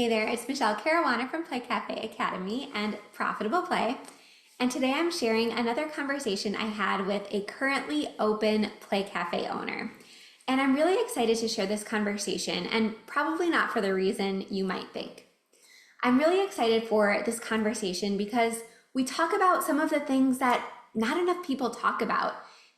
Hey there, it's Michelle Caruana from Play Cafe Academy and Profitable Play. And today I'm sharing another conversation I had with a currently open Play Cafe owner. And I'm really excited to share this conversation, and probably not for the reason you might think. I'm really excited for this conversation because we talk about some of the things that not enough people talk about.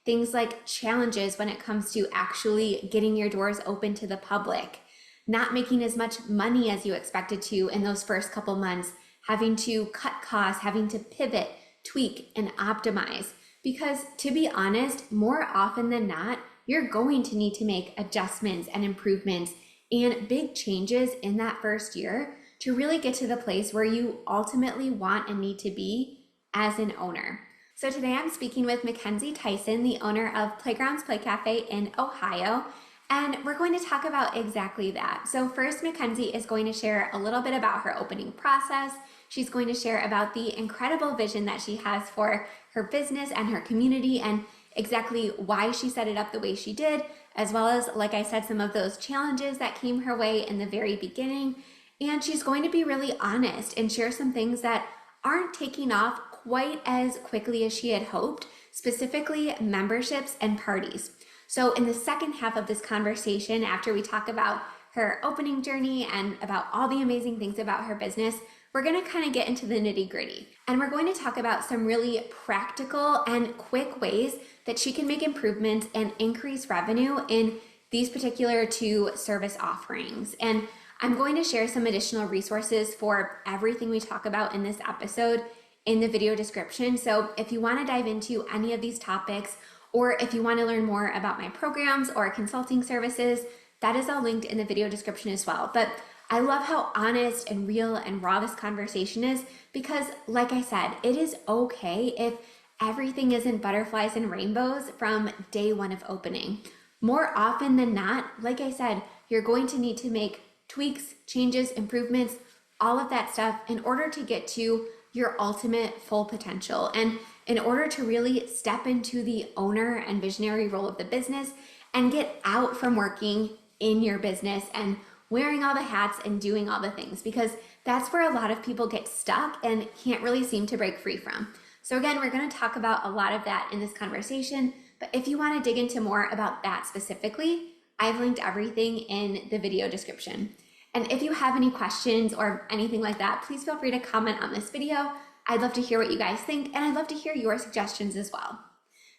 Things like challenges when it comes to actually getting your doors open to the public, not making as much money as you expected to in those first couple months, having to cut costs, having to pivot, tweak, and optimize. Because to be honest, more often than not, you're going to need to make adjustments and improvements and big changes in that first year to really get to the place where you ultimately want and need to be as an owner. So today I'm speaking with Mackenzie Tyson, the owner of Playgrounds Play Cafe in Ohio, and we're going to talk about exactly that. So first, Mackenzie is going to share a little bit about her opening process. She's going to share about the incredible vision that she has for her business and her community and exactly why she set it up the way she did, as well as, like I said, some of those challenges that came her way in the very beginning. And she's going to be really honest and share some things that aren't taking off quite as quickly as she had hoped, specifically memberships and parties. So in the second half of this conversation, after we talk about her opening journey and about all the amazing things about her business, we're going to kind of get into the nitty-gritty. And we're going to talk about some really practical and quick ways that she can make improvements and increase revenue in these particular two service offerings. And I'm going to share some additional resources for everything we talk about in this episode in the video description. So if you want to dive into any of these topics, or if you want to learn more about my programs or consulting services, that is all linked in the video description as well. But I love how honest and real and raw this conversation is because, like I said, it is okay if everything isn't butterflies and rainbows from day one of opening. More often than not, like I said, you're going to need to make tweaks, changes, improvements, all of that stuff in order to get to your ultimate full potential. And in order to really step into the owner and visionary role of the business and get out from working in your business and wearing all the hats and doing all the things, because that's where a lot of people get stuck and can't really seem to break free from. So again, we're going to talk about a lot of that in this conversation, but if you want to dig into more about that specifically, I've linked everything in the video description. And if you have any questions or anything like that, please feel free to comment on this video. I'd love to hear what you guys think, and I'd love to hear your suggestions as well.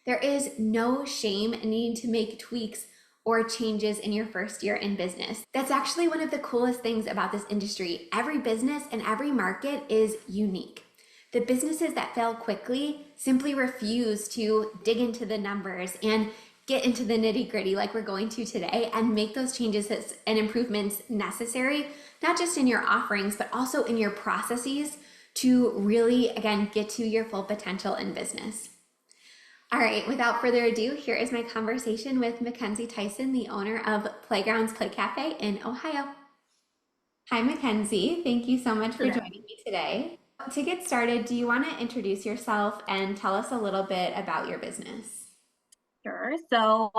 There is no shame in needing to make tweaks or changes in your first year in business. That's actually one of the coolest things about this industry. Every business and every market is unique. The businesses that fail quickly simply refuse to dig into the numbers and get into the nitty-gritty like we're going to today and make those changes and improvements necessary, not just in your offerings, but also in your processes to really, again, get to your full potential in business. All right, without further ado, here is my conversation with Mackenzie Tyson, the owner of Playgrounds Play Cafe in Ohio. Hi, Mackenzie. Thank you so much for joining me today. To get started, do you want to introduce yourself and tell us a little bit about your business? Sure. So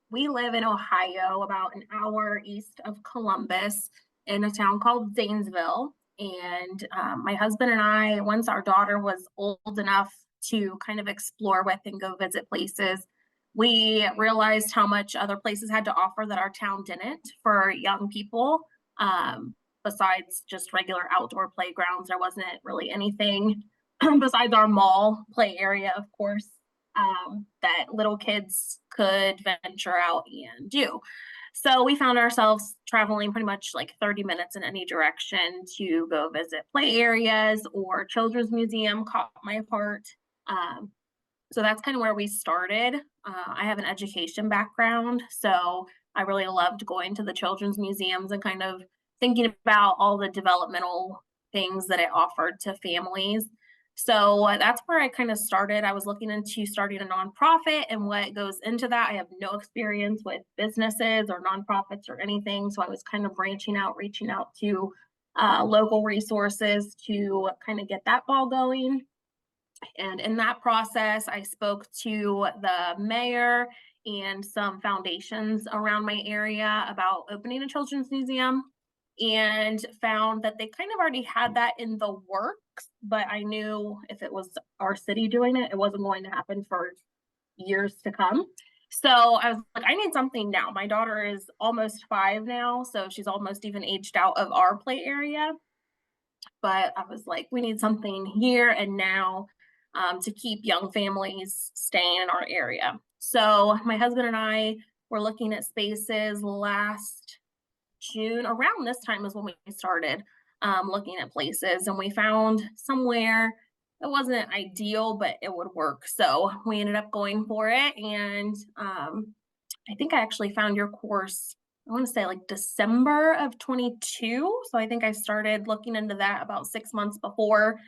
we live in Ohio, about an hour east of Columbus, in a town called Zanesville. And my husband and I, once our daughter was old enough to kind of explore with and go visit places, we realized how much other places had to offer that our town didn't for young people. Besides just regular outdoor playgrounds, there wasn't really anything besides our mall play area, of course, that little kids could venture out and do. So we found ourselves traveling pretty much like 30 minutes in any direction to go visit play areas, or children's museum caught my heart. So that's kind of where we started. I have an education background, so I really loved going to the children's museums and kind of thinking about all the developmental things that it offered to families. So that's where I kind of started. I was looking into starting a nonprofit and what goes into that. I have no experience with businesses or nonprofits or anything. So I was kind of branching out, reaching out to local resources to kind of get that ball going. And in that process, I spoke to the mayor and some foundations around my area about opening a children's museum. and found that they kind of already had that in the works, but I knew if it was our city doing it, it wasn't going to happen for years to come. So I was like, I need something now. My daughter is almost 5 now, so she's almost even aged out of our play area. But I was like, we need something here and now to keep young families staying in our area. So my husband and I were looking at spaces last June. Around this time is when we started looking at places, and we found somewhere that wasn't ideal, but it would work. So we ended up going for it, and I think I actually found your course. I want to say like December of 22. So I think I started looking into that about 6 months before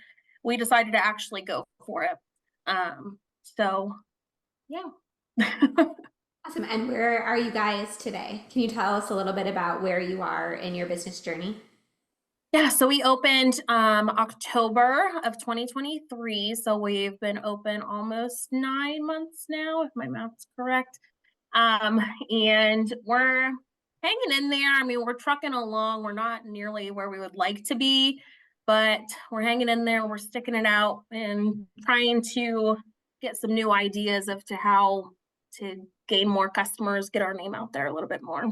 we decided to actually go for it. So yeah. Awesome. And where are you guys today? Can you tell us a little bit about where you are in your business journey? Yeah, so we opened October of 2023. So we've been open almost 9 months now, if my math's correct. Um, and we're hanging in there. I mean, we're trucking along. We're not nearly where we would like to be, but we're hanging in there. We're sticking it out and trying to get some new ideas of to how to gain more customers, get our name out there a little bit more.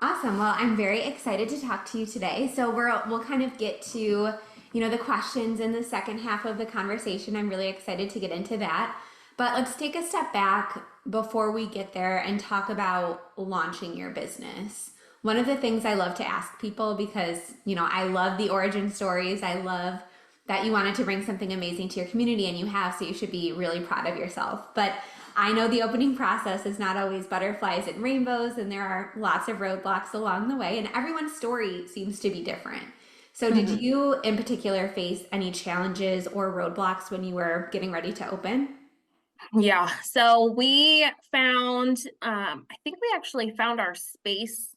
Awesome. Well, I'm very excited to talk to you today. So we'll kind of get to, the questions in the second half of the conversation. I'm really excited to get into that. But let's take a step back before we get there and talk about launching your business. One of the things I love to ask people, because, I love the origin stories. I love that you wanted to bring something amazing to your community, and you have, so you should be really proud of yourself. But I know the opening process is not always butterflies and rainbows, and there are lots of roadblocks along the way, and everyone's story seems to be different. So did Mhm. you in particular face any challenges or roadblocks when you were getting ready to open? Yeah, so we found, I think we actually found our space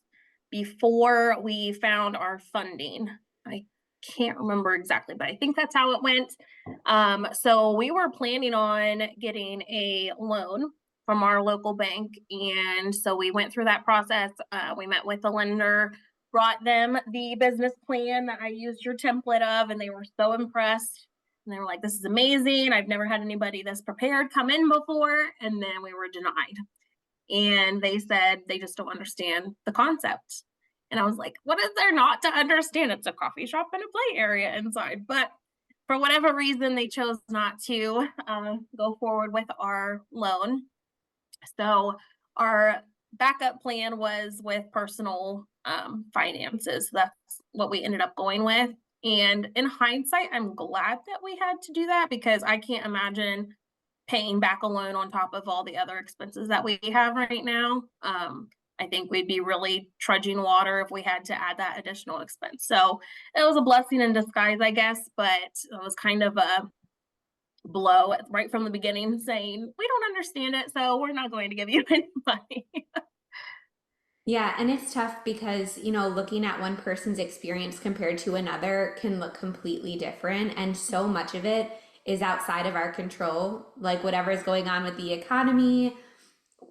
before we found our funding. I can't remember exactly, but I think that's how it went. So we were planning on getting a loan from our local bank. And so we went through that process. We met with the lender, brought them the business plan that I used your template of, and they were so impressed. And they were like, this is amazing. I've never had anybody this prepared come in before. And then we were denied. And they said they just don't understand the concept. And I was like, what is there not to understand? It's a coffee shop and a play area inside. But for whatever reason, they chose not to go forward with our loan. So our backup plan was with personal finances. That's what we ended up going with. And in hindsight, I'm glad that we had to do that because I can't imagine paying back a loan on top of all the other expenses that we have right now. I think we'd be really trudging water if we had to add that additional expense. So it was a blessing in disguise, I guess, but it was kind of a blow right from the beginning saying, we don't understand it, so we're not going to give you any money. Yeah, and it's tough because, looking at one person's experience compared to another can look completely different. And so much of it is outside of our control, like whatever is going on with the economy.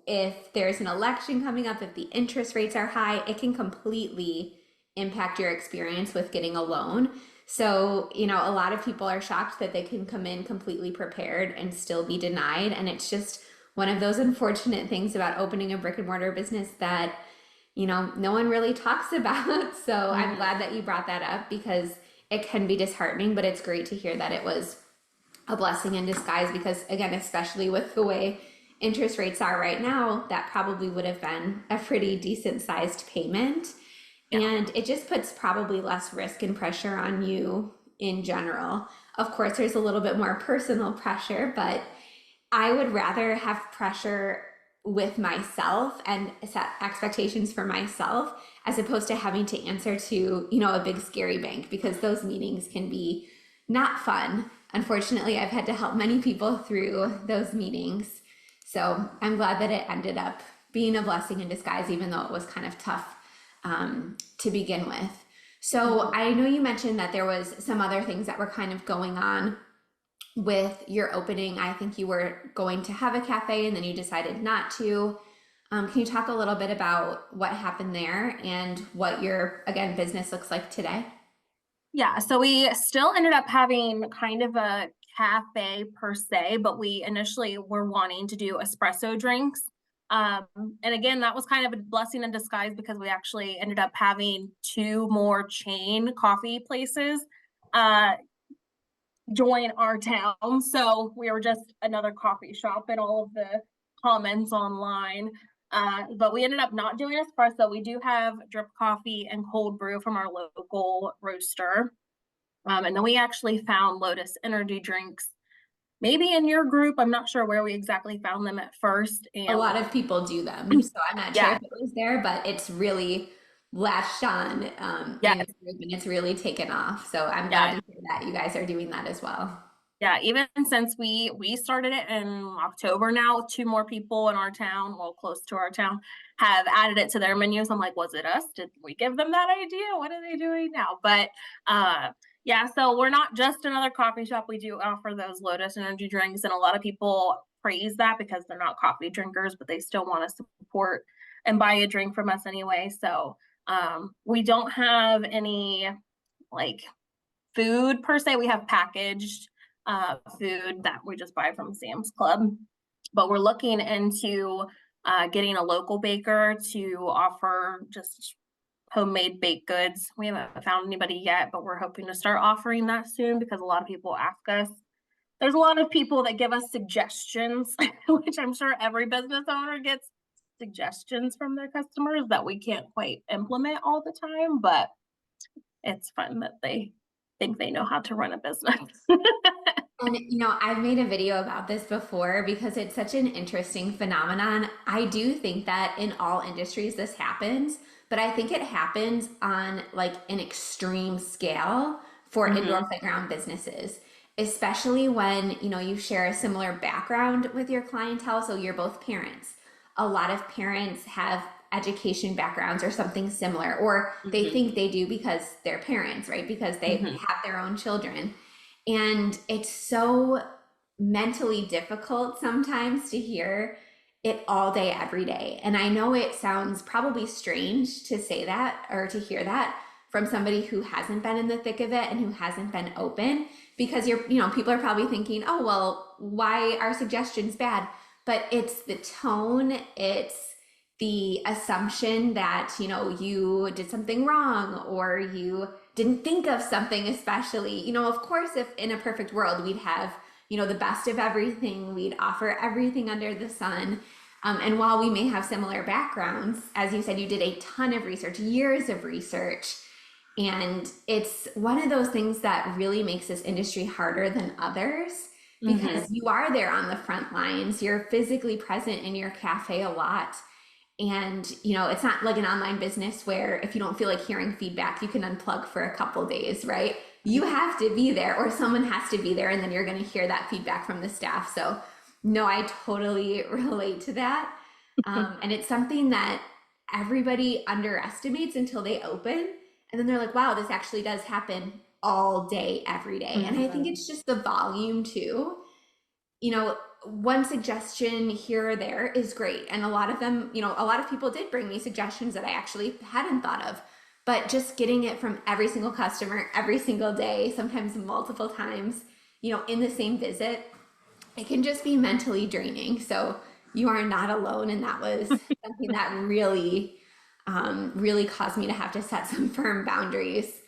If there's an election coming up, if the interest rates are high, it can completely impact your experience with getting a loan. So, a lot of people are shocked that they can come in completely prepared and still be denied. And it's just one of those unfortunate things about opening a brick and mortar business that no one really talks about. So I'm Mhm. glad that you brought that up because it can be disheartening, but it's great to hear that it was a blessing in disguise because, again, especially with the way interest rates are right now, that probably would have been a pretty decent sized payment. Yeah. And it just puts probably less risk and pressure on you in general. Of course, there's a little bit more personal pressure, but I would rather have pressure with myself and set expectations for myself as opposed to having to answer to, a big scary bank because those meetings can be not fun. Unfortunately, I've had to help many people through those meetings. So I'm glad that it ended up being a blessing in disguise, even though it was kind of tough to begin with. So Mhm. I know you mentioned that there was some other things that were kind of going on with your opening. I think you were going to have a cafe and then you decided not to. Can you talk a little bit about what happened there and what your, again, business looks like today? Yeah, so we still ended up having kind of a cafe per se, but we initially were wanting to do espresso drinks. Um, and again, that was kind of a blessing in disguise because we actually ended up having two more chain coffee places uh, join our town. So we were just another coffee shop in all of the comments online. But we ended up not doing espresso. We do have drip coffee and cold brew from our local roaster. And then we actually found Lotus energy drinks, maybe in your group. I'm not sure where we exactly found them at first. A And lot of people do them, so I'm not sure yeah, if it was there, but it's really latched on yeah, in the group and it's really taken off. So I'm glad yeah, to hear that you guys are doing that as well. yeah. Even since we started it in October now, two more people in our town, well, close to our town, have added it to their menus. I'm like, was it us? Did we give them that idea? What are they doing now? But uh yeah, so we're not just another coffee shop. We do offer those Lotus energy drinks, and a lot of people praise that because they're not coffee drinkers, but they still want to support and buy a drink from us anyway. So we don't have any like food per se. We have packaged food that we just buy from Sam's Club, but we're looking into getting a local baker to offer just homemade baked goods. We haven't found anybody yet, but we're hoping to start offering that soon because a lot of people ask us. There's a lot of people that give us suggestions, which I'm sure every business owner gets suggestions from their customers that we can't quite implement all the time, but it's fun that they think they know how to run a business. And I've made a video about this before because it's such an interesting phenomenon. I do think that in all industries this happens, but I think it happens on like an extreme scale for indoor Mhm, playground businesses, especially when, you share a similar background with your clientele, so you're both parents. A lot of parents have education backgrounds or something similar, or they mhm, think they do because they're parents, right? Because they mhm, have their own children. And it's so mentally difficult sometimes to hear it all day, every day. And I know it sounds probably strange to say that or to hear that from somebody who hasn't been in the thick of it and who hasn't been open because people are probably thinking, oh, well, why are suggestions bad? But it's the tone, it's the assumption that, you did something wrong or you didn't think of something, especially, of course, if in a perfect world we'd have, the best of everything, we'd offer everything under the sun. And while we may have similar backgrounds, as you said, you did a ton of research, years of research. And it's one of those things that really makes this industry harder than others mhm. because you are there on the front lines. You're physically present in your cafe a lot. And, it's not like an online business where if you don't feel like hearing feedback, you can unplug for a couple days, right? You have to be there or someone has to be there and then you're going to hear that feedback from the staff. So, no, I totally relate to that. And it's something that everybody underestimates until they open. And then they're like, wow, this actually does happen all day, every day. And I think Mhm. it's just the volume too. One suggestion here or there is great. And a lot of them, a lot of people did bring me suggestions that I actually hadn't thought of. But just getting it from every single customer, every single day, sometimes multiple times, in the same visit, it can just be mentally draining. So you are not alone. And that was something that really caused me to have to set some firm boundaries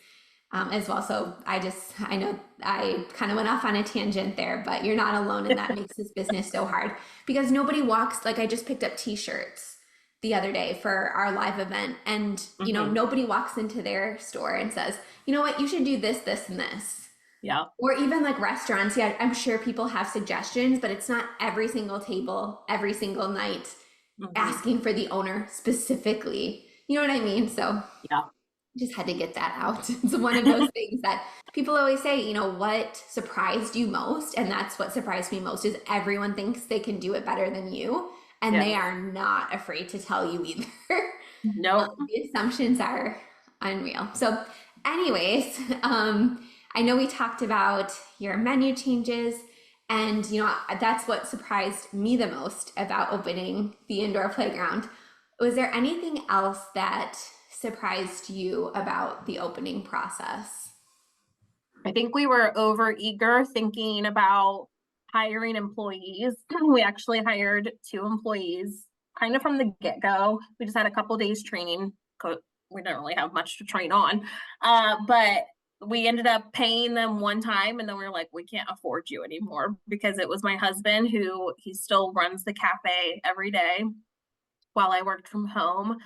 as well. So I know I kind of went off on a tangent there, but you're not alone. And that makes this business so hard because nobody walks, like I just picked up t-shirts the other day for our live event. And, Mhm. nobody walks into their store and says, you know what, you should do this, this, and this. Yeah. Or even like restaurants. Yeah, I'm sure people have suggestions, but it's not every single table, every single night Mhm. asking for the owner specifically. You know what I mean? So Yeah. just had to get that out. It's one of those things that people always say, what surprised you most? And that's what surprised me most is everyone thinks they can do it better than you, and they Yes. are not afraid to tell you either. Nope. The assumptions are unreal. So, anyways, I know we talked about your menu changes And, that's what surprised me the most about opening the indoor playground. Was there anything else that surprised you about the opening process? I think we were over eager thinking about hiring employees. We actually hired 2 employees kind of from the get-go. We just had a couple days training. We didn't really have much to train on. But we ended up paying them one time and then we were like, we can't afford you anymore because it was my husband who he still runs the cafe every day while I worked from home.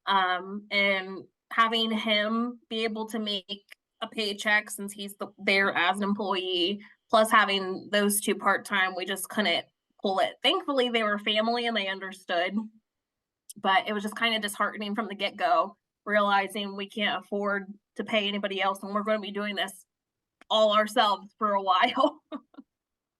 And having him be able to make a paycheck since he's there as an employee, plus having those 2 part-time, we just couldn't pull it. Thankfully, they were family and they understood, but it was just kind of disheartening from the get-go, realizing we can't afford to pay anybody else and we're going to be doing this all ourselves for a while.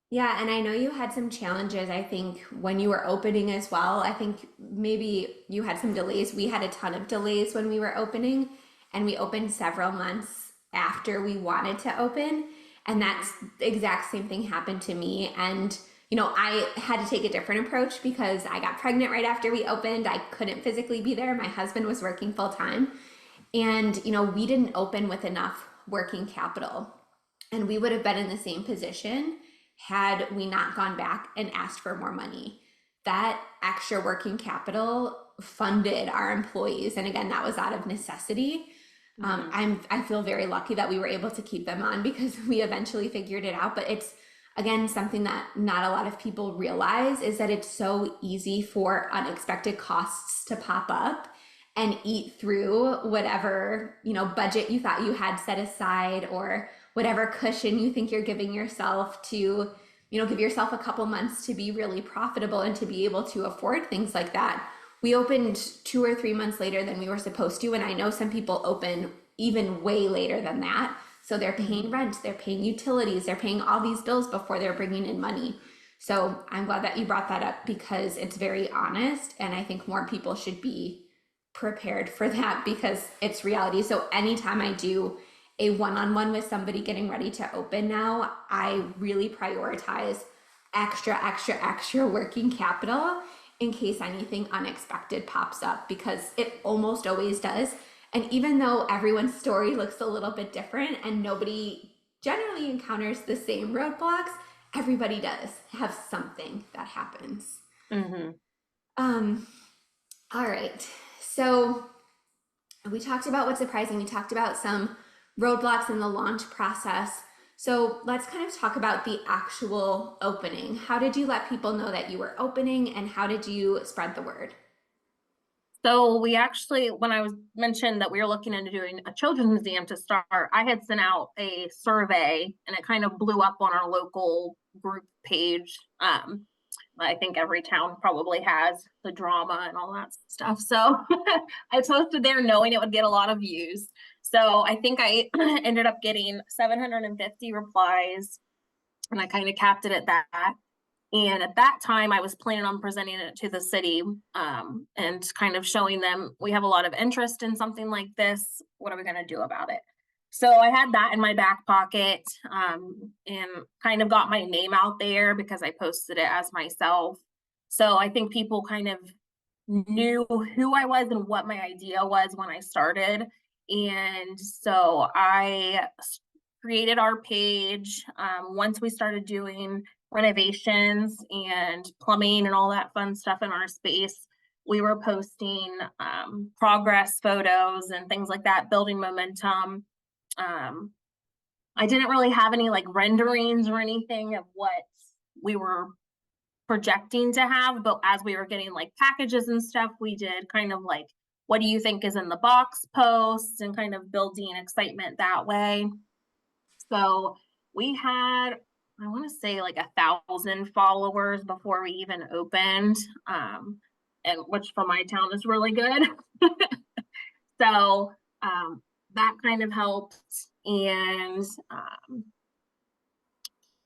Yeah, and I know you had some challenges, I think, when you were opening as well. I think maybe you had some delays. We had a ton of delays when we were opening, and we opened several months after we wanted to open. And that's the exact same thing happened to me. And, I had to take a different approach because I got pregnant right after we opened. I couldn't physically be there. My husband was working full time. And, we didn't open with enough working capital. And we would have been in the same position had we not gone back and asked for more money. That extra working capital funded our employees. And again, that was out of necessity. I feel very lucky that we were able to keep them on because we eventually figured it out. But it's, again, something that not a lot of people realize is that it's so easy for unexpected costs to pop up and eat through whatever, budget you thought you had set aside, or whatever cushion you think you're giving yourself to, give yourself a couple months to be really profitable and to be able to afford things like that. We opened 2 or 3 months later than we were supposed to. And I know some people open even way later than that. So they're paying rent, they're paying utilities, they're paying all these bills before they're bringing in money. So I'm glad that you brought that up because it's very honest. And I think more people should be prepared for that because it's reality. So anytime I do a one-on-one with somebody getting ready to open now, I really prioritize extra working capital in case anything unexpected pops up because it almost always does. And even though everyone's story looks a little bit different and nobody generally encounters the same roadblocks, everybody does have something that happens. Mm-hmm. Um, all right. So we talked about what's surprising. We talked about some roadblocks in the launch process. So let's kind of talk about the actual opening. How did you let people know that you were opening and how did you spread the word? So we actually, when I was mentioned that we were looking into doing a children's museum to start, I had sent out a survey and it kind of blew up on our local group page. I think every town probably has the drama and all that stuff. So I posted there knowing it would get a lot of views. So I think I ended up getting 750 replies and I kind of capped it at that. And at that time, I was planning on presenting it to the city and kind of showing them we have a lot of interest in something like this. What are we going to do about it? So I had that in my back pocket and kind of got my name out there because I posted it as myself. So I think people kind of knew who I was and what my idea was when I started. And so I created our page. Once we started doing renovations and plumbing and all that fun stuff in our space, we were posting progress photos and things like that, building momentum. I didn't really have any like renderings or anything of what we were projecting to have, but as we were getting like packages and stuff, we did kind of like, what do you think is in the box posts and kind of building excitement that way. So we had, I want to say like 1,000 followers before we even opened, and which for my town is really good. So that kind of helped. And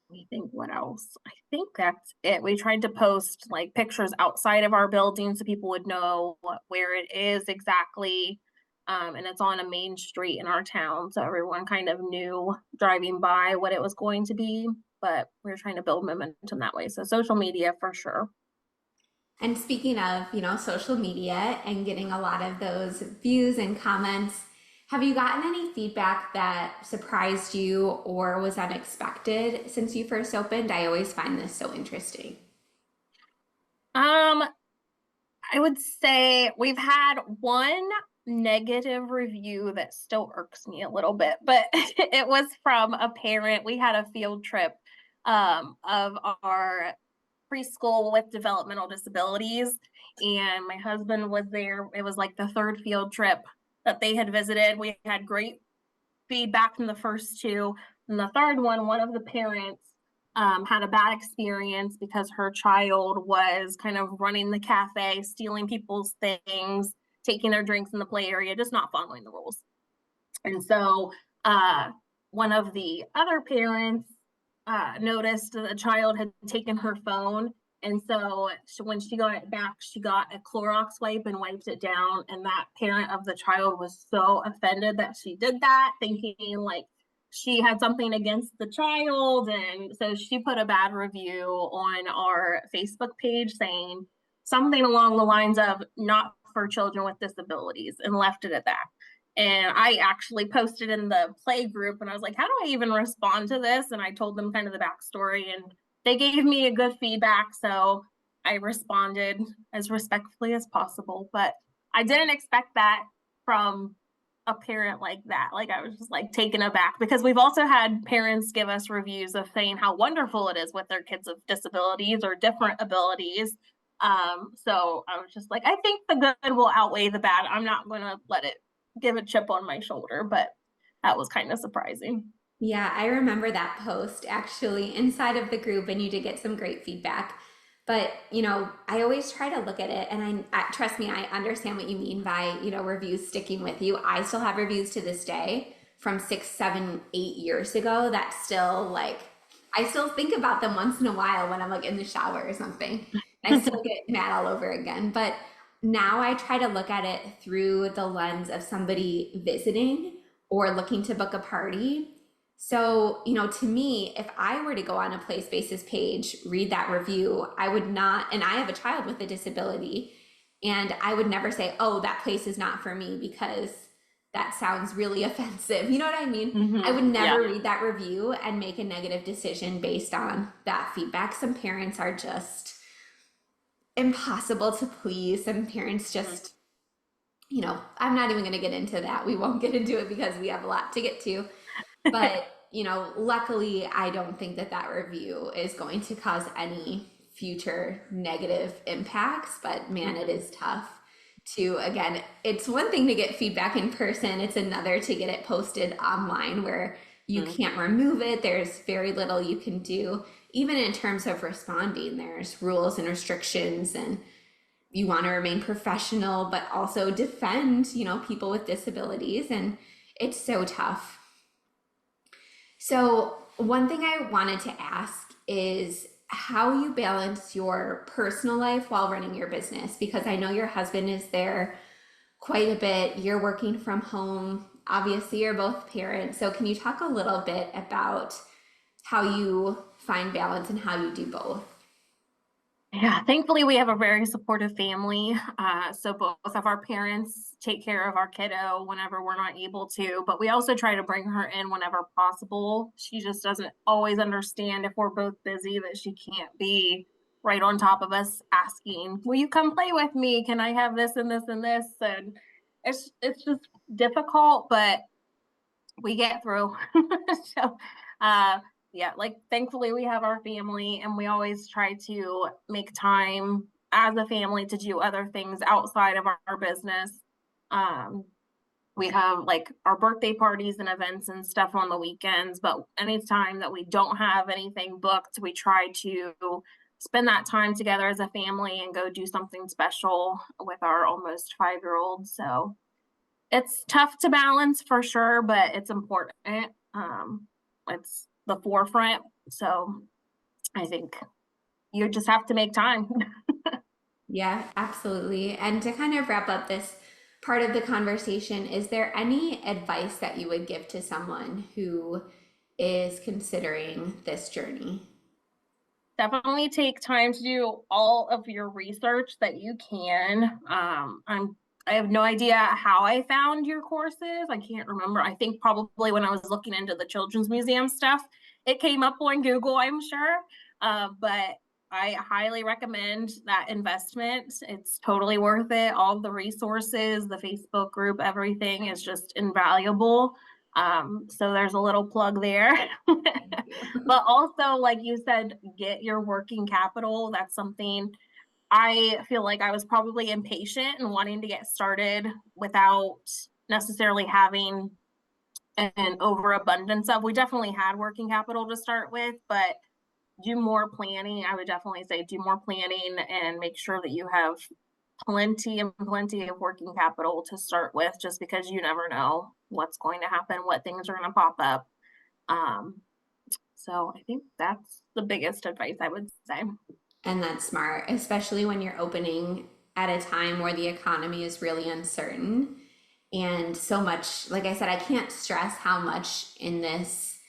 we think what else? I think that's it. We tried to post like pictures outside of our building so people would know where it is exactly. And it's on a main street in our town. So everyone kind of knew driving by what it was going to be. but we're trying to build momentum that way. So social media for sure. And speaking of, social media and getting a lot of those views and comments, have you gotten any feedback that surprised you or was unexpected since you first opened? I always find this so interesting. Um, I would say we've had one negative review that still irks me a little bit, but it was from a parent. We had a field trip of our preschool with developmental disabilities, and my husband was there. It was like the third field trip that they had visited. We had great feedback from the first two. And the third one of the parents had a bad experience because her child was kind of running the cafe, stealing people's things, taking their drinks in the play area, just not following the rules. And so one of the other parents noticed that the child had taken her phone. And so when she got it back, she got a Clorox wipe and wiped it down. And that parent of the child was so offended that she did that, thinking like she had something against the child. And so she put a bad review on our Facebook page saying something along the lines of not for children with disabilities, and left it at that. And I actually posted in the play group and I was like, how do I even respond to this? And I told them kind of the backstory, and they gave me a good feedback. So I responded as respectfully as possible. But I didn't expect that from a parent like that. Like, I was just like taken aback, because we've also had parents give us reviews of saying how wonderful it is with their kids with disabilities or different abilities. So I was just like, I think the good will outweigh the bad. I'm not going to let it give a chip on my shoulder, but that was kind of surprising. Yeah, I remember that post actually inside of the group, and you did get some great feedback. But, I always try to look at it, and trust me, I understand what you mean by, reviews sticking with you. I still have reviews to this day from 6, 7, 8 years ago that still like, I still think about them once in a while when I'm like in the shower or something. I still get mad all over again. But now I try to look at it through the lens of somebody visiting or looking to book a party. So, to me, if I were to go on a Play Spaces page, read that review, I would not, and I have a child with a disability, and I would never say, oh, that place is not for me because that sounds really offensive. You know what I mean? I would Yeah. never read that review and make a negative decision based on that feedback. Some parents are just impossible to please. Some parents just, I'm not even going to get into that. We won't get into it because we have a lot to get to. But, luckily, I don't think that that review is going to cause any future negative impacts. But man, it is tough to, again, it's one thing to get feedback in person, it's another to get it posted online where you can't remove it. There's very little you can do. Even in terms of responding, there's rules and restrictions, and you want to remain professional, but also defend, people with disabilities. And it's so tough. So, one thing I wanted to ask is how you balance your personal life while running your business, because I know your husband is there quite a bit. You're working from home. Obviously, you're both parents. So, can you talk a little bit about how you find balance and how you do both? Yeah, thankfully we have a very supportive family. So both of our parents take care of our kiddo whenever we're not able to, but we also try to bring her in whenever possible. She just doesn't always understand if we're both busy that she can't be right on top of us asking, "Will you come play with me? Can I have this and this and this?" And it's just difficult, but we get through. So, uh, yeah, like thankfully we have our family, and we always try to make time as a family to do other things outside of our business. Um, we have like our birthday parties and events and stuff on the weekends, but anytime that we don't have anything booked, we try to spend that time together as a family and go do something special with our almost 5-year-old. So it's tough to balance for sure, but it's important. It's the forefront. So I think you just have to make time. Yeah, absolutely. And to kind of wrap up this part of the conversation, is there any advice that you would give to someone who is considering this journey? Definitely take time to do all of your research that you can. I have no idea how I found your courses. I can't remember. I think probably when I was looking into the Children's Museum stuff, it came up on Google, I'm sure. But I highly recommend that investment. It's totally worth it. All the resources, the Facebook group, everything is just invaluable. So there's a little plug there. Thank you. But also, like you said, get your working capital. That's something I feel like I was probably impatient and wanting to get started without necessarily having an overabundance of. We definitely had working capital to start with, but do more planning. I would definitely say do more planning and make sure that you have plenty and plenty of working capital to start with, just because you never know what's going to happen, what things are going to pop up. Um, so I think that's the biggest advice I would say. And that's smart, especially when you're opening at a time where the economy is really uncertain. And so much, like I said, I can't stress how much in this,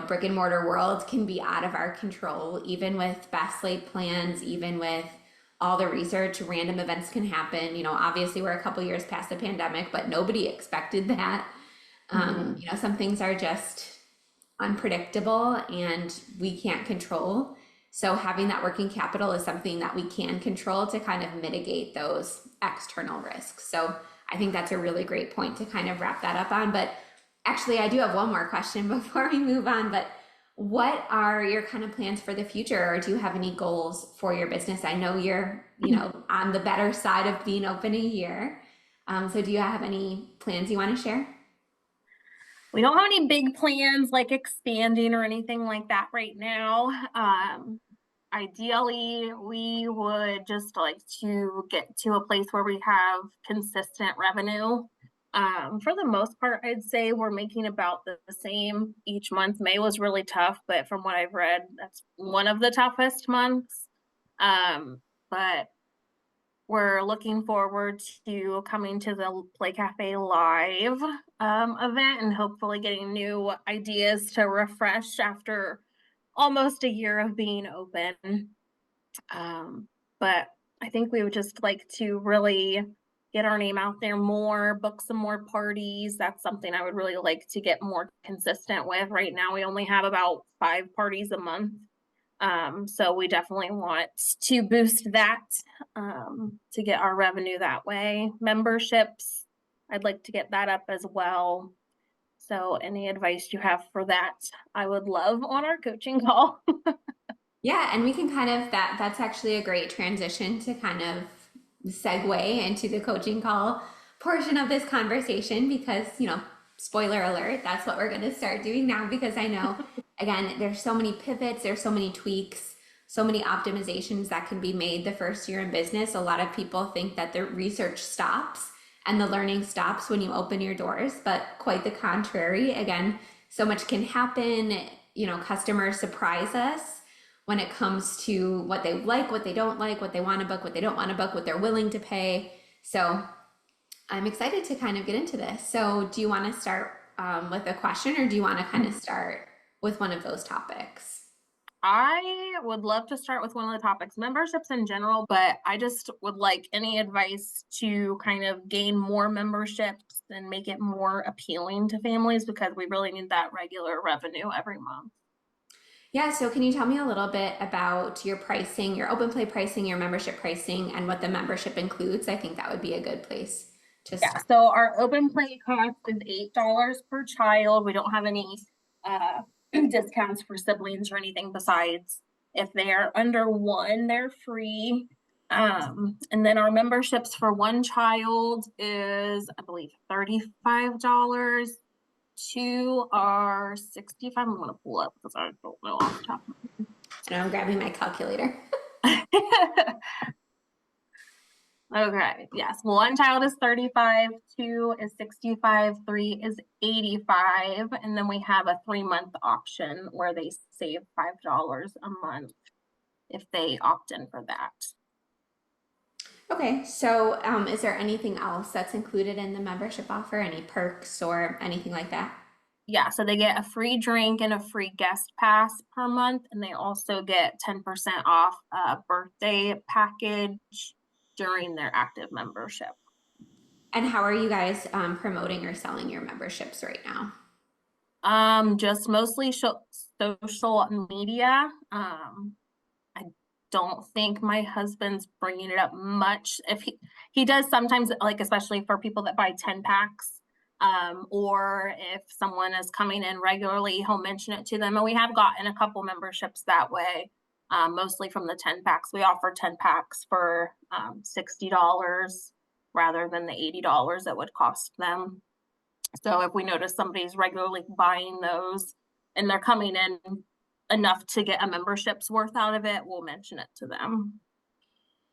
brick and mortar world can be out of our control, even with best laid plans, even with all the research, random events can happen. Obviously we're a couple years past the pandemic, but nobody expected that. Mhm. Some things are just unpredictable and we can't control. So having that working capital is something that we can control to kind of mitigate those external risks. So I think that's a really great point to kind of wrap that up on. But actually, I do have one more question before we move on. But what are your kind of plans for the future, or do you have any goals for your business? I know you're, on the better side of being open a year. So do you have any plans you want to share? We don't have any big plans like expanding or anything like that right now. Ideally, we would just like to get to a place where we have consistent revenue. For the most part, I'd say we're making about the same each month. May was really tough, but from what I've read, that's one of the toughest months. But we're looking forward to coming to the Play Cafe Live event and hopefully getting new ideas to refresh after almost a year of being open. But I think we would just like to really get our name out there more, book some more parties. That's something I would really like to get more consistent with. Right now, we only have about 5 parties a month. So we definitely want to boost that to get our revenue that way. Memberships, I'd like to get that up as well. So any advice you have for that, I would love on our coaching call. Yeah, and we can kind of that's actually a great transition to kind of segue into the coaching call portion of this conversation because, spoiler alert, that's what we're going to start doing now because I know again, there's so many pivots, there's so many tweaks, so many optimizations that can be made the first year in business. A lot of people think that the research stops and the learning stops when you open your doors, but quite the contrary. Again, so much can happen, customers surprise us when it comes to what they like, what they don't like, what they want to book, what they don't want to book, what they're willing to pay. So I'm excited to kind of get into this. So do you want to start with a question or do you want to kind of start with one of those topics? I would love to start with one of the topics, memberships in general, but I just would like any advice to kind of gain more memberships and make it more appealing to families because we really need that regular revenue every month. Yeah, so can you tell me a little bit about your pricing, your open play pricing, your membership pricing, and what the membership includes? I think that would be a good place to Yeah, start. so our open play cost is $8 per child. We don't have any uh, discounts for siblings or anything besides if they're under one, they're free. And then our memberships for one child is, I believe, $35. Two are 65. I'm gonna pull up because I don't know off the top. And I'm grabbing my calculator. Okay, yes. One child is 35, two is 65, three is 85, and then we have a 3-month option where they save $5 a month if they opt in for that. Okay, so is there anything else that's included in the membership offer? Any perks or anything like that? Yeah, so they get a free drink and a free guest pass per month, and they also get 10% off a birthday package during their active membership. And how are you guys promoting or selling your memberships right now? Just mostly social media. I don't think my husband's bringing it up much. If he does sometimes, like especially for people that buy 10 packs, or if someone is coming in regularly, he'll mention it to them. And we have gotten a couple memberships that way, mostly from the 10 packs. We offer 10 packs for $60 rather than the $80 that would cost them. So if we notice somebody's regularly buying those and they're coming in enough to get a membership's worth out of it, we'll mention it to them.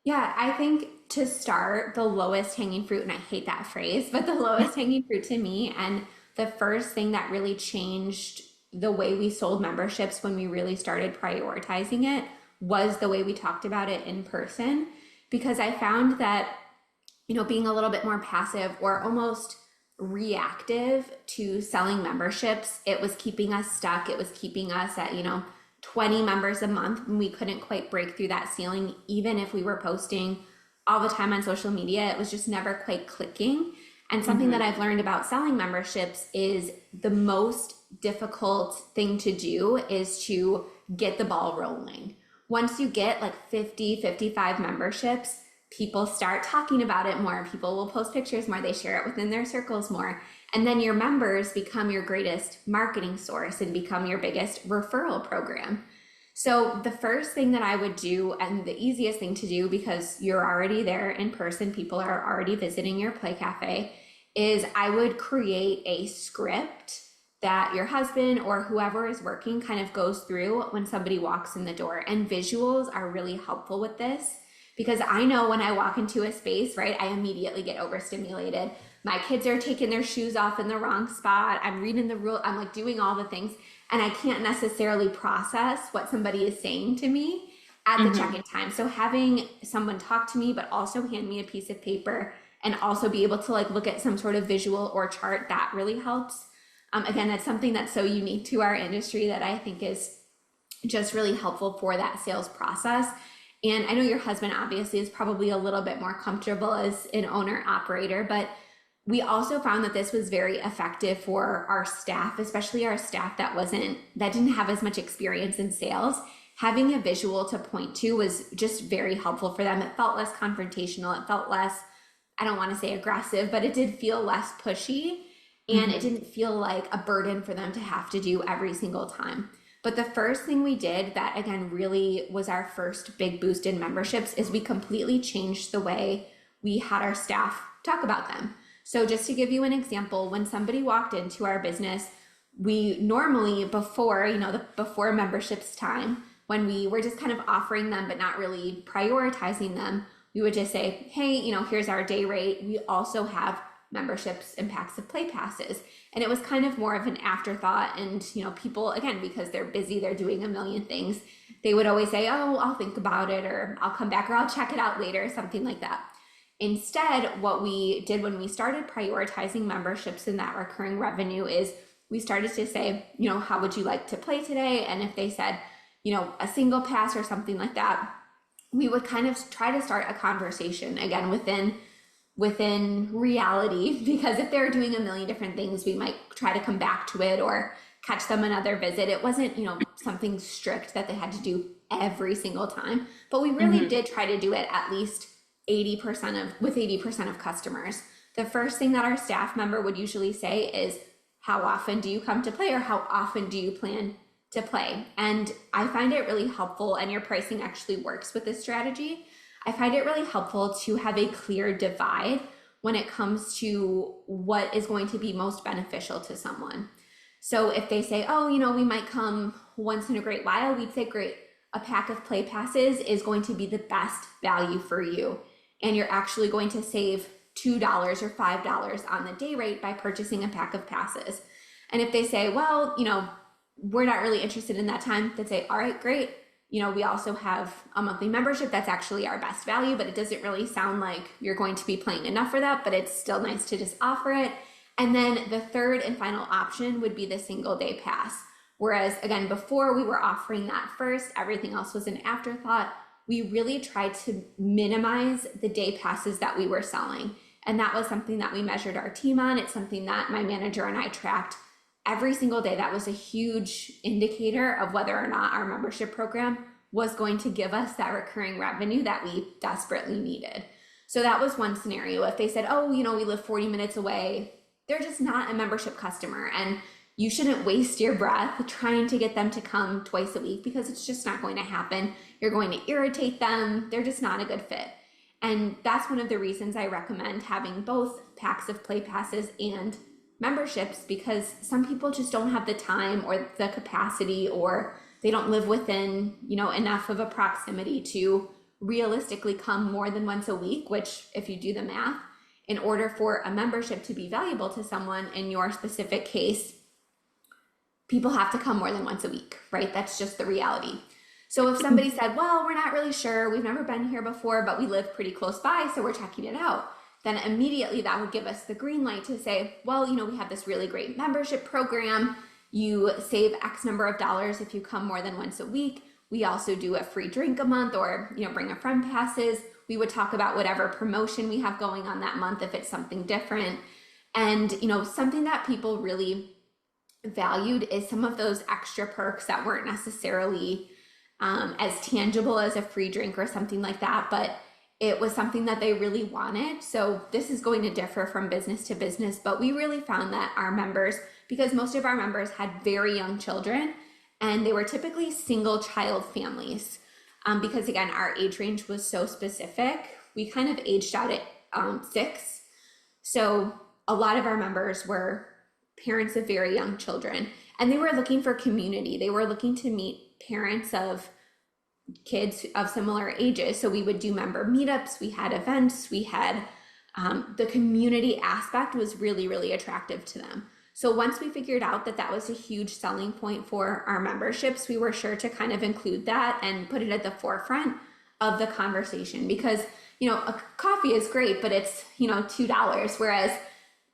Yeah, I think to start, the lowest hanging fruit, and I hate that phrase, but the lowest hanging fruit to me, and the first thing that really changed the way we sold memberships when we really started prioritizing it was the way we talked about it in person. Because I found that, being a little bit more passive or almost reactive to selling memberships, it was keeping us stuck. It was keeping us at, 20 members a month when we couldn't quite break through that ceiling, even if we were posting all the time on social media. It was just never quite clicking. And something that Mm-hmm. I've learned about selling memberships is the most difficult thing to do is to get the ball rolling. Once you get like 50, 55 memberships, people start talking about it more. People will post pictures more. They share it within their circles more. And then your members become your greatest marketing source and become your biggest referral program. So the first thing that I would do, and the easiest thing to do because you're already there in person, people are already visiting your play cafe, is I would create a script that your husband or whoever is working kind of goes through when somebody walks in the door. And visuals are really helpful with this because I know when I walk into a space, right, I immediately get overstimulated. My kids are taking their shoes off in the wrong spot. I'm reading the rule. I'm like doing all the things, and I can't necessarily process what somebody is saying to me at the Mm-hmm. check-in time. So having someone talk to me, but also hand me a piece of paper and also be able to like look at some sort of visual or chart, that really helps. Again, that's something that's so unique to our industry that I think is just really helpful for that sales process. And I know your husband obviously is probably a little bit more comfortable as an owner operator, but we also found that this was very effective for our staff, especially our staff that didn't have as much experience in sales. Having a visual to point to was just very helpful for them. It felt less confrontational. It felt less, I don't want to say aggressive, but it did feel less pushy, and it Mm-hmm. didn't feel like a burden for them to have to do every single time. But the first thing we did that again really was our first big boost in memberships is we completely changed the way we had our staff talk about them. So just to give you an example, when somebody walked into our business, we normally before, before memberships time, when we were just kind of offering them but not really prioritizing them, we would just say, hey, here's our day rate. We also have memberships and packs of play passes. And it was kind of more of an afterthought. And, people, again, because they're busy, they're doing a million things, they would always say, oh, I'll think about it, or I'll come back, or I'll check it out later, something like that. Instead, what we did when we started prioritizing memberships and that recurring revenue is we started to say, how would you like to play today? And if they said, a single pass or something like that, we would kind of try to start a conversation again within reality, because if they're doing a million different things, we might try to come back to it or catch them another visit. It wasn't, something strict that they had to do every single time, but we really Mm-hmm. did try to do it at least 80% of customers. The first thing that our staff member would usually say is, how often do you come to play, or how often do you plan to play? And I find it really helpful, and your pricing actually works with this strategy. I find it really helpful to have a clear divide when it comes to what is going to be most beneficial to someone. So if they say, oh, we might come once in a great while, we'd say, great, a pack of play passes is going to be the best value for you. And you're actually going to save $2 or $5 on the day rate by purchasing a pack of passes. And if they say, well, we're not really interested in that time, they'd say, all right, great. We also have a monthly membership that's actually our best value, but it doesn't really sound like you're going to be playing enough for that, but it's still nice to just offer it. And then the third and final option would be the single day pass. Whereas again, before we were offering that first, everything else was an afterthought. We really tried to minimize the day passes that we were selling. And that was something that we measured our team on. It's something that my manager and I tracked every single day. That was a huge indicator of whether or not our membership program was going to give us that recurring revenue that we desperately needed. So that was one scenario. If they said, oh, we live 40 minutes away, they're just not a membership customer. And you shouldn't waste your breath trying to get them to come twice a week, because it's just not going to happen. You're going to irritate them. They're just not a good fit. And that's one of the reasons I recommend having both packs of play passes and memberships, because some people just don't have the time or the capacity, or they don't live within, enough of a proximity to realistically come more than once a week, which if you do the math, in order for a membership to be valuable to someone in your specific case, people have to come more than once a week, right? That's just the reality. So if somebody said, well, we're not really sure, we've never been here before, but we live pretty close by, so we're checking it out, then immediately that would give us the green light to say, well, we have this really great membership program. You save X number of dollars if you come more than once a week. We also do a free drink a month, or, bring a friend passes. We would talk about whatever promotion we have going on that month if it's something different. And, something that people really valued is some of those extra perks that weren't necessarily as tangible as a free drink or something like that, but it was something that they really wanted. So this is going to differ from business to business, but we really found that our members, because most of our members had very young children, and they were typically single child families, because again, our age range was so specific. We kind of aged out at 6. So a lot of our members were parents of very young children, and they were looking for community. They were looking to meet parents of kids of similar ages. So we would do member meetups, we had events, we had the community aspect was really, really attractive to them. So once we figured out that that was a huge selling point for our memberships, we were sure to kind of include that and put it at the forefront of the conversation, because, a coffee is great, but it's, $2, whereas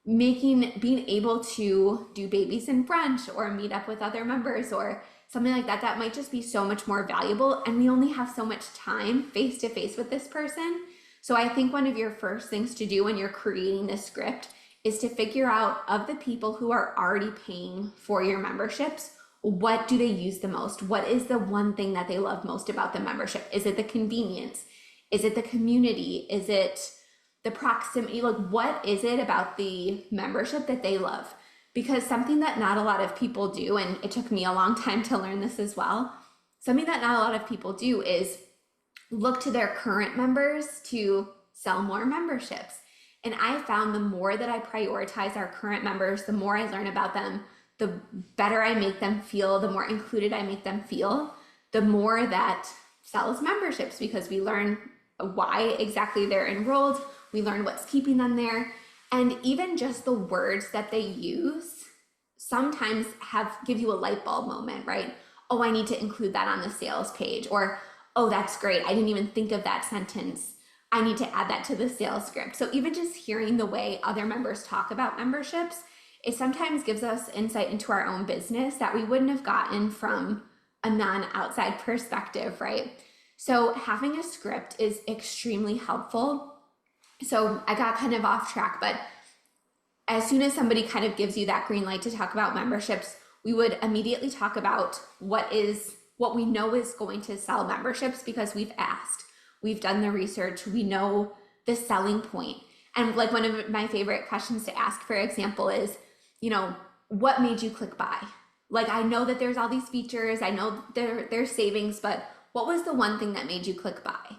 being able to do babies and brunch or meet up with other members or something like that, that might just be so much more valuable. And we only have so much time face to face with this person. So I think one of your first things to do when you're creating this script is to figure out, of the people who are already paying for your memberships, what do they use the most? What is the one thing that they love most about the membership? Is it the convenience? Is it the community? Is it the proximity? Like, what is it about the membership that they love? Because something that not a lot of people do, and it took me a long time to learn this as well, something that not a lot of people do is look to their current members to sell more memberships. And I found the more that I prioritize our current members, the more I learn about them, the better I make them feel, the more included I make them feel, the more that sells memberships, because we learn why exactly they're enrolled, we learn what's keeping them there, and even just the words that they use sometimes give you a light bulb moment, right? Oh, I need to include that on the sales page, or oh, that's great, I didn't even think of that sentence, I need to add that to the sales script. So even just hearing the way other members talk about memberships, it sometimes gives us insight into our own business that we wouldn't have gotten from a non-outside perspective, right? So having a script is extremely helpful. So I got kind of off track, but as soon as somebody kind of gives you that green light to talk about memberships, we would immediately talk about what we know is going to sell memberships, because we've asked. We've done the research, we know the selling point. And like one of my favorite questions to ask, for example, is, what made you click buy? Like, I know that there's all these features, I know there's savings, but what was the one thing that made you click buy?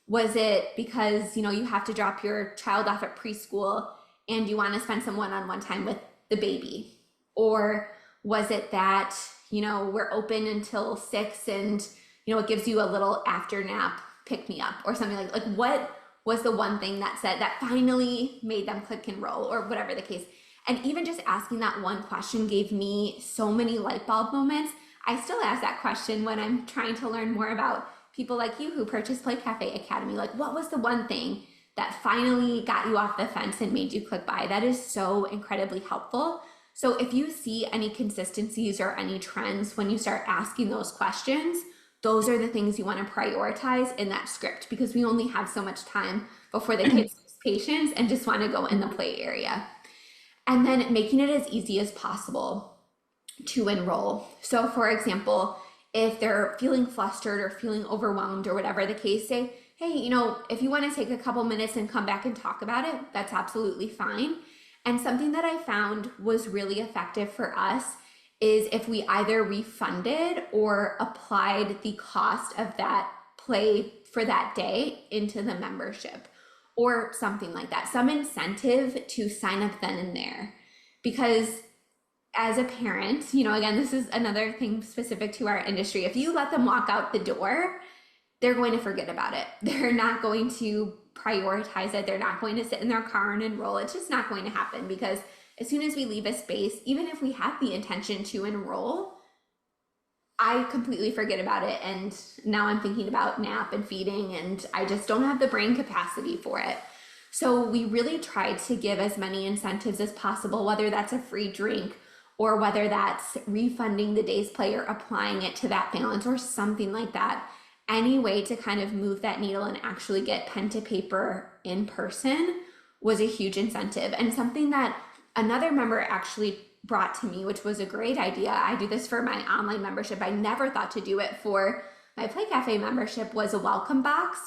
Was it because, you have to drop your child off at preschool and you want to spend some one-on-one time with the baby? Or was it that, we're open until 6 and, it gives you a little after nap pick me up or something like what was the one thing that finally made them click and roll, or whatever the case. And even just asking that one question gave me so many light bulb moments. I still ask that question when I'm trying to learn more about people like you who purchased Play Cafe Academy. Like, what was the one thing that finally got you off the fence and made you click buy. That is so incredibly helpful. So if you see any consistencies or any trends when you start asking those questions, those are the things you want to prioritize in that script, because we only have so much time before the kids lose patience and just want to go in the play area. And then making it as easy as possible to enroll. So for example, if they're feeling flustered or feeling overwhelmed or whatever the case, say, hey, if you want to take a couple minutes and come back and talk about it, that's absolutely fine. And something that I found was really effective for us is if we either refunded or applied the cost of that play for that day into the membership or something like that, some incentive to sign up then and there. Because as a parent, again, this is another thing specific to our industry. If you let them walk out the door, they're going to forget about it. They're not going to prioritize it. They're not going to sit in their car and enroll. It's just not going to happen, because as soon as we leave a space, even if we have the intention to enroll, I completely forget about it. And now I'm thinking about nap and feeding, and I just don't have the brain capacity for it. So we really tried to give as many incentives as possible, whether that's a free drink or whether that's refunding the day's play or applying it to that balance or something like that. Any way to kind of move that needle and actually get pen to paper in person was a huge incentive. And something that another member actually brought to me, which was a great idea. I do this for my online membership. I never thought to do it for my Play Cafe membership, was a welcome box.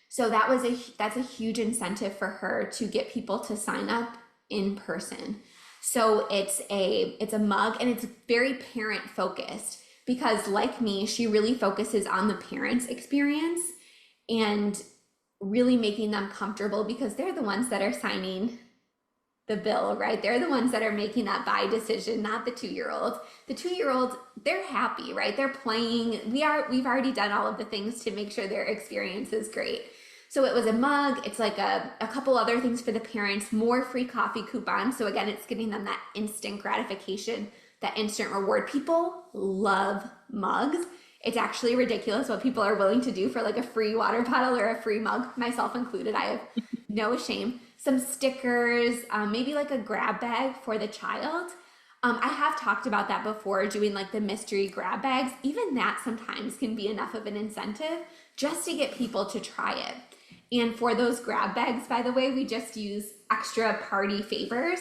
So that's a huge incentive for her to get people to sign up in person. So it's a mug, and it's very parent focused, because like me, she really focuses on the parents' experience and really making them comfortable, because they're the ones that are signing the bill, right? They're the ones that are making that buy decision, not the 2-year-old. The 2-year-old, they're happy, right? They're playing. We've already done all of the things to make sure their experience is great. So it was a mug. It's like a couple other things for the parents, more free coffee coupons. So again, it's giving them that instant gratification, that instant reward. People love mugs. It's actually ridiculous what people are willing to do for like a free water bottle or a free mug, myself included. I have no shame. Some stickers, maybe like a grab bag for the child. I have talked about that before, doing like the mystery grab bags. Even that sometimes can be enough of an incentive just to get people to try it. And for those grab bags, by the way, we just use extra party favors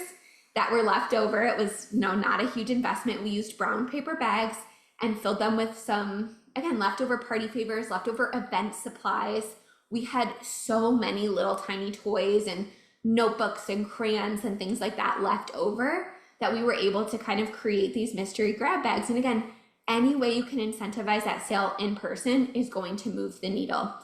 that were left over. It was not a huge investment. We used brown paper bags and filled them with some, again, leftover party favors, leftover event supplies. We had so many little tiny toys and notebooks and crayons and things like that left over that we were able to kind of create these mystery grab bags. And again, any way you can incentivize that sale in person is going to move the needle.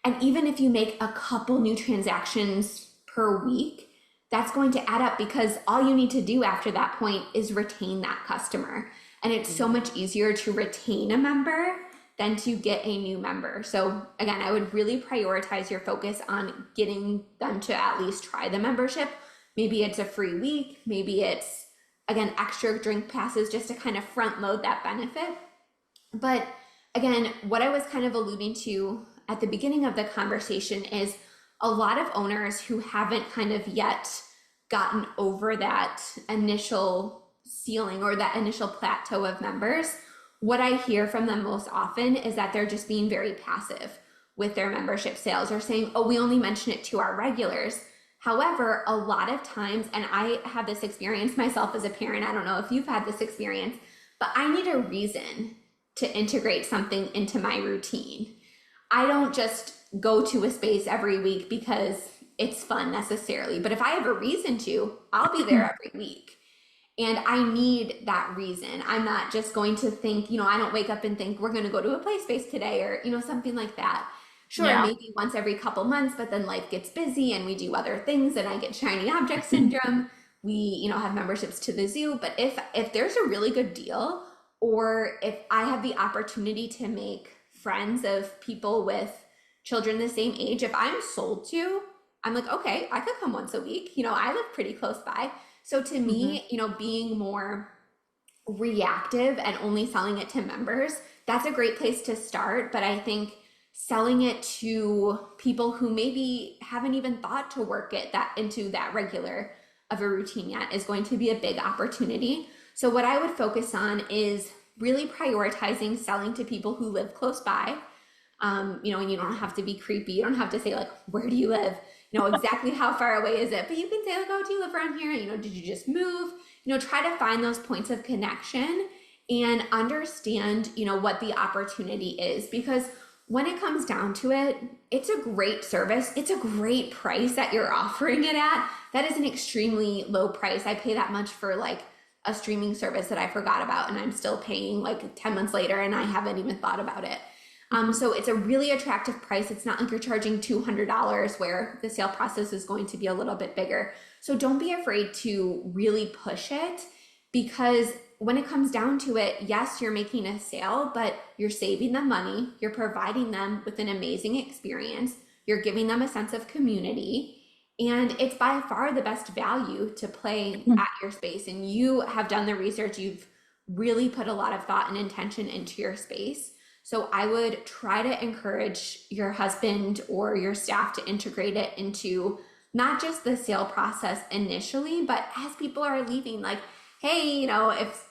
And even if you make a couple new transactions per week, that's going to add up, because all you need to do after that point is retain that customer. And it's so much easier to retain a member than to get a new member. So again, I would really prioritize your focus on getting them to at least try the membership. Maybe it's a free week, maybe it's, again, extra drink passes just to kind of front load that benefit. But again, what I was kind of alluding to at the beginning of the conversation is a lot of owners who haven't kind of yet gotten over that initial ceiling or that initial plateau of members. What I hear from them most often is that they're just being very passive with their membership sales, or saying, oh, we only mention it to our regulars. However, a lot of times, and I have this experience myself as a parent, I don't know if you've had this experience, but I need a reason to integrate something into my routine. I don't just go to a space every week because it's fun necessarily, but if I have a reason to, I'll be there every week. And I need that reason. I'm not just going to think, I don't wake up and think we're going to go to a play space today, or, something like that. Sure, yeah. Maybe once every couple months, but then life gets busy and we do other things and I get shiny object syndrome. We, have memberships to the zoo. But if there's a really good deal, or if I have the opportunity to make friends of people with children the same age, if I'm sold to, I'm like, okay, I could come once a week. I live pretty close by. So to me, being more reactive and only selling it to members, that's a great place to start. But I think selling it to people who maybe haven't even thought to work it that into that regular of a routine yet is going to be a big opportunity. So what I would focus on is really prioritizing selling to people who live close by. And you don't have to be creepy. You don't have to say like, where do you live? Exactly how far away is it? But you can say like, oh, do you live around here? Did you just move? Try to find those points of connection and understand, what the opportunity is. Because when it comes down to it, it's a great service. It's a great price that you're offering it at. That is an extremely low price. I pay that much for like a streaming service that I forgot about, and I'm still paying like 10 months later and I haven't even thought about it. So it's a really attractive price. It's not like you're charging $200 where the sale process is going to be a little bit bigger. So don't be afraid to really push it, because when it comes down to it, yes, you're making a sale, but you're saving them money. You're providing them with an amazing experience. You're giving them a sense of community. And it's by far the best value to play at your space. And you have done the research. You've really put a lot of thought and intention into your space. So I would try to encourage your husband or your staff to integrate it into not just the sale process initially, but as people are leaving, like, hey, if,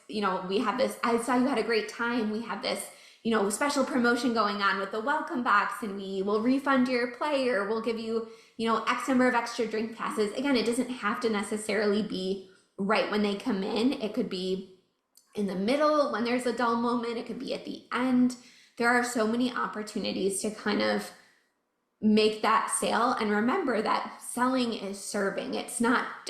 we have this, I saw you had a great time. We have this, special promotion going on with the welcome box, and we will refund your play, or we'll give you, X number of extra drink passes. Again, it doesn't have to necessarily be right when they come in. It could be in the middle when there's a dull moment. It could be at the end. There are so many opportunities to kind of make that sale. And remember that selling is serving. It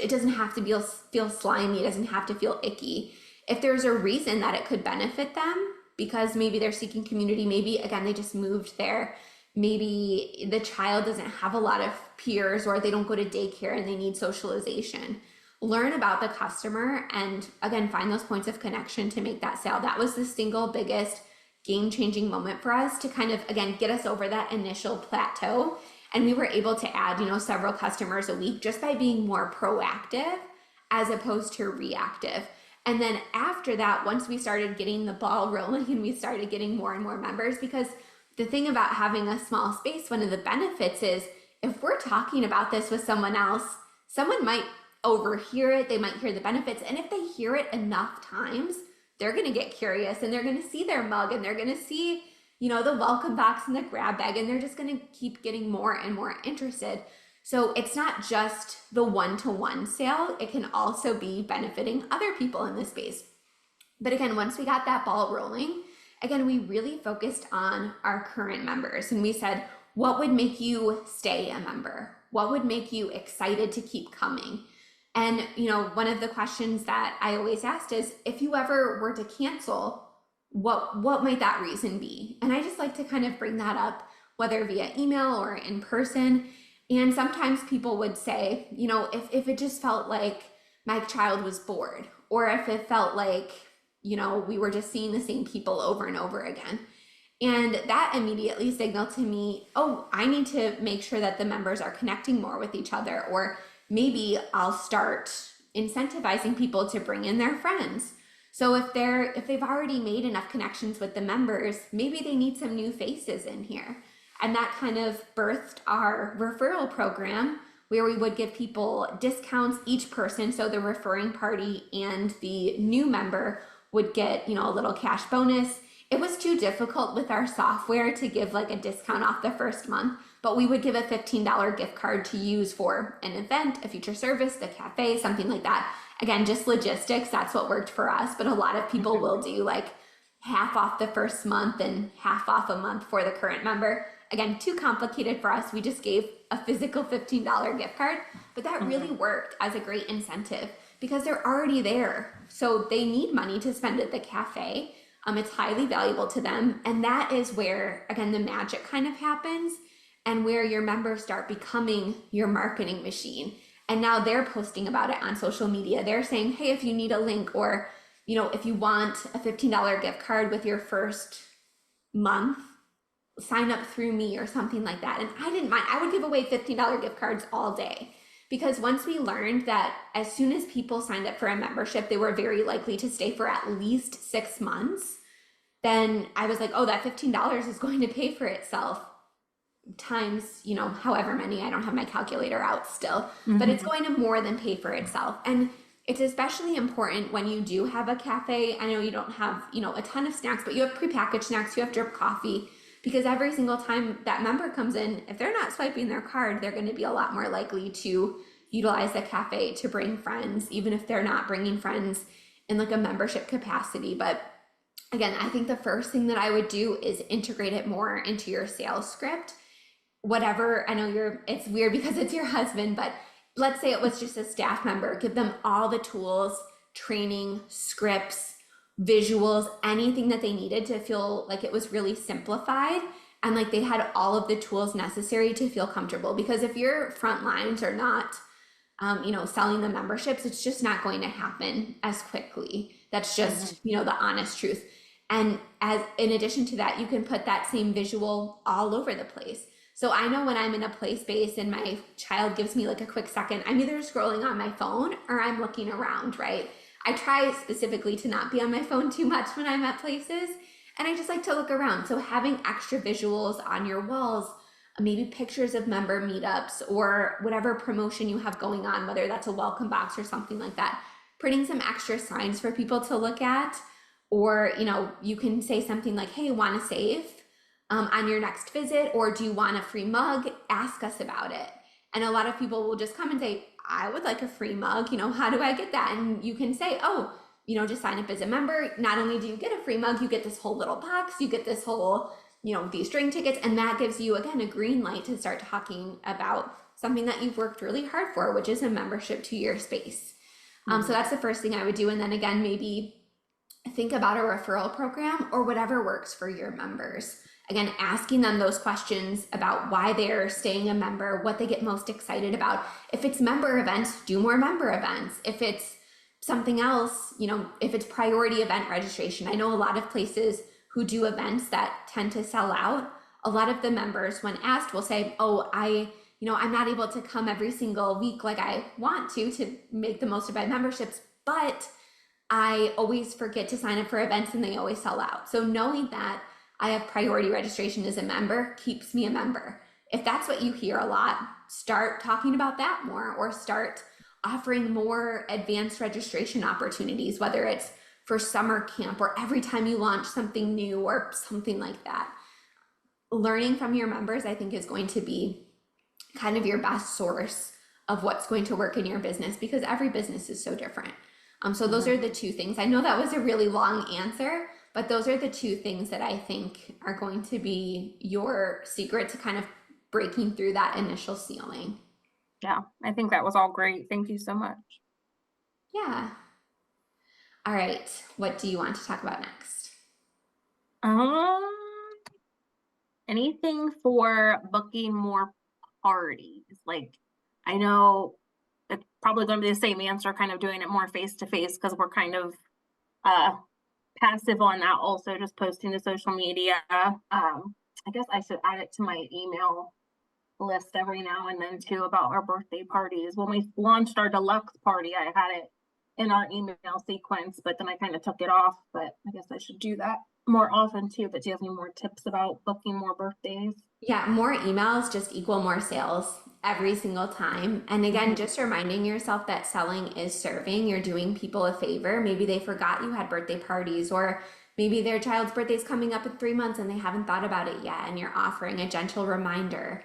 doesn't have to feel slimy. It doesn't have to feel icky. If there's a reason that it could benefit them, because maybe they're seeking community, maybe again, they just moved there. Maybe the child doesn't have a lot of peers, or they don't go to daycare and they need socialization. Learn about the customer and again, find those points of connection to make that sale. That was the single biggest game-changing moment for us to kind of, again, get us over that initial plateau. And we were able to add, several customers a week just by being more proactive as opposed to reactive. And then after that, once we started getting the ball rolling and we started getting more and more members, because the thing about having a small space, one of the benefits is if we're talking about this with someone else, someone might overhear it, they might hear the benefits. And if they hear it enough times, they're going to get curious and they're going to see their mug and they're going to see, the welcome box and the grab bag, and they're just going to keep getting more and more interested. So it's not just the one-to-one sale. It can also be benefiting other people in this space. But again, once we got that ball rolling, again, we really focused on our current members and we said, what would make you stay a member? What would make you excited to keep coming? And, one of the questions that I always asked is, if you ever were to cancel, what might that reason be? And I just like to kind of bring that up, whether via email or in person. And sometimes people would say, if it just felt like my child was bored, or if it felt like, we were just seeing the same people over and over again. And that immediately signaled to me, oh, I need to make sure that the members are connecting more with each other, or maybe I'll start incentivizing people to bring in their friends. So if they've already made enough connections with the members, maybe they need some new faces in here. And that kind of birthed our referral program, where we would give people discounts each person. So the referring party and the new member would get, a little cash bonus. It was too difficult with our software to give like a discount off the first month, but we would give a $15 gift card to use for an event, a future service, the cafe, something like that. Again, just logistics, that's what worked for us. But a lot of people will do like half off the first month and half off a month for the current member. Again, too complicated for us. We just gave a physical $15 gift card, but that really worked as a great incentive because they're already there. So they need money to spend at the cafe. It's highly valuable to them. And that is where, again, the magic kind of happens and where your members start becoming your marketing machine. And now they're posting about it on social media. They're saying, hey, if you need a link, or, if you want a $15 gift card with your first month, sign up through me or something like that. And I didn't mind. I would give away $15 gift cards all day, because once we learned that as soon as people signed up for a membership, they were very likely to stay for at least 6 months. Then I was like, oh, that $15 is going to pay for itself times, however many, I don't have my calculator out still, but it's Hmm. going to more than pay for itself. And it's especially important when you do have a cafe. I know you don't have, a ton of snacks, but you have prepackaged snacks, you have drip coffee, because every single time that member comes in, if they're not swiping their card, they're going to be a lot more likely to utilize the cafe to bring friends, even if they're not bringing friends in like a membership capacity. But again, I think the first thing that I would do is integrate it more into your sales script. Whatever, I know it's weird because it's your husband, but let's say it was just a staff member, give them all the tools, training, scripts, visuals, anything that they needed to feel like it was really simplified and like they had all of the tools necessary to feel comfortable. Because if your front lines are not selling the memberships, it's just not going to happen as quickly. That's Hmm. just, the honest truth. And as in addition to that, you can put that same visual all over the place. So I know when I'm in a play space and my child gives me like a quick second, I'm either scrolling on my phone or I'm looking around, right? I try specifically to not be on my phone too much when I'm at places, and I just like to look around. So having extra visuals on your walls, maybe pictures of member meetups or whatever promotion you have going on, whether that's a welcome box or something like that, printing some extra signs for people to look at. Or, you can say something like, hey, want to save on your next visit? Or do you want a free mug? Ask us about it. And a lot of people will just come and say, I would like a free mug. How do I get that? And you can say, oh, just sign up as a member. Not only do you get a free mug, you get this whole little box, you get this whole these drink tickets, and that gives you, again, a green light to start talking about something that you've worked really hard for, which is a membership to your space. So that's the first thing I would do. And then again, maybe think about a referral program or whatever works for your members. Again, asking them those questions about why they're staying a member, what they get most excited about. If it's member events, do more member events. If it's something else, if it's priority event registration, I know a lot of places who do events that tend to sell out. A lot of the members, when asked, will say, oh, I'm not able to come every single week like I want to make the most of my memberships, but I always forget to sign up for events and they always sell out. So knowing that I have priority registration as a member keeps me a member. If that's what you hear a lot, start talking about that more, or start offering more advanced registration opportunities, whether it's for summer camp or every time you launch something new or something like that. Learning from your members, I think, is going to be kind of your best source of what's going to work in your business, because every business is so different. So those Hmm. are the two things. I know that was a really long answer, but those are the two things that I think are going to be your secret to kind of breaking through that initial ceiling. Yeah, I think that was all great. Thank you so much. Yeah. All right. What do you want to talk about next? Um, Anything for booking more parties? Like, I know it's probably going to be the same answer, kind of doing it more face to face because we're kind of uh passive on that. Also, just posting to social media. I guess I should add it to my email list every now and then too about our birthday parties. When we launched our deluxe party, I had it in our email sequence, but then I kind of took it off. But I guess I should do that more often too. But do you have any more tips about booking more birthdays? Yeah, more emails just equal more sales every single time. And again, Hmm. just reminding yourself that selling is serving. You're doing people a favor. Maybe they forgot you had birthday parties, or maybe their child's birthday is coming up in 3 months and they haven't thought about it yet, and you're offering a gentle reminder.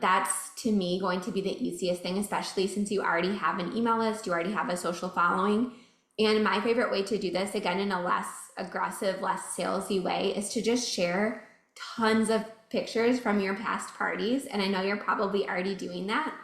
That's to me going to be the easiest thing, especially since you already have an email list, you already have a social following. And my favorite way to do this, again, in a less aggressive, less salesy way, is to just share tons of pictures from your past parties. And I know you're probably already doing that.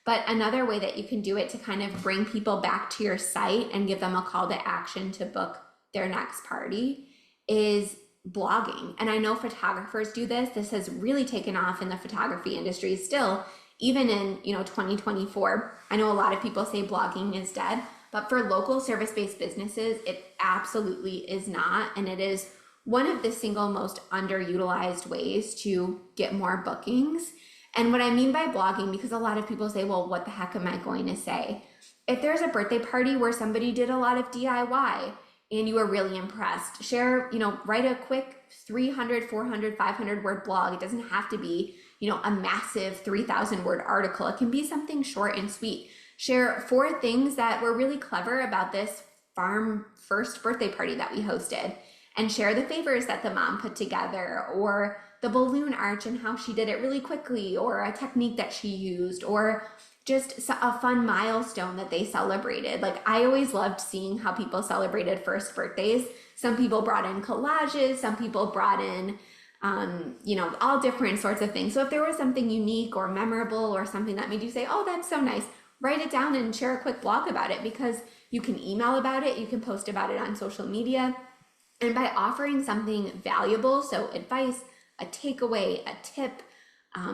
But another way that you can do it to kind of bring people back to your site and give them a call to action to book their next party is blogging. And I know photographers do this. This has really taken off in the photography industry still, even in, 2024. I know a lot of people say blogging is dead, but for local service-based businesses, it absolutely is not. And it is one of the single most underutilized ways to get more bookings. And what I mean by blogging, because a lot of people say, well, what the heck am I going to say? If there's a birthday party where somebody did a lot of DIY and you were really impressed, share, write a quick 300, 400, 500 word blog. It doesn't have to be, a massive 3,000 word article. It can be something short and sweet. Share 4 things that were really clever about this farm first birthday party that we hosted, and share the favors that the mom put together, or the balloon arch and how she did it really quickly, or a technique that she used, or just a fun milestone that they celebrated. Like, I always loved seeing how people celebrated first birthdays. Some people brought in collages, some people brought in all different sorts of things. So if there was something unique or memorable or something that made you say, oh, that's so nice, write it down and share a quick blog about it, because you can email about it, you can post about it on social media. And by offering something valuable, so advice, a takeaway, a tip,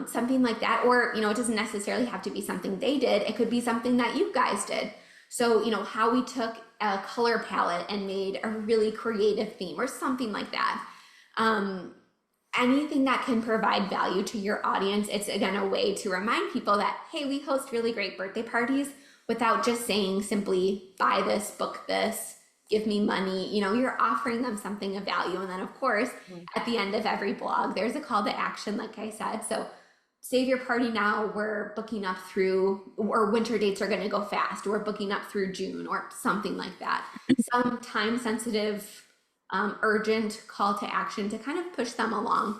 something like that, or, it doesn't necessarily have to be something they did. It could be something that you guys did. So, how we took a color palette and made a really creative theme or something like that. Anything that can provide value to your audience. It's, again, a way to remind people that, hey, we host really great birthday parties, without just saying simply, buy this, book this, give me money. You're offering them something of value. And then, of course, at the end of every blog, there's a call to action, like I said. So save your party now. We're booking up through, or winter dates are going to go fast. We're booking up through June, or something like that. Some time sensitive, urgent call to action to kind of push them along.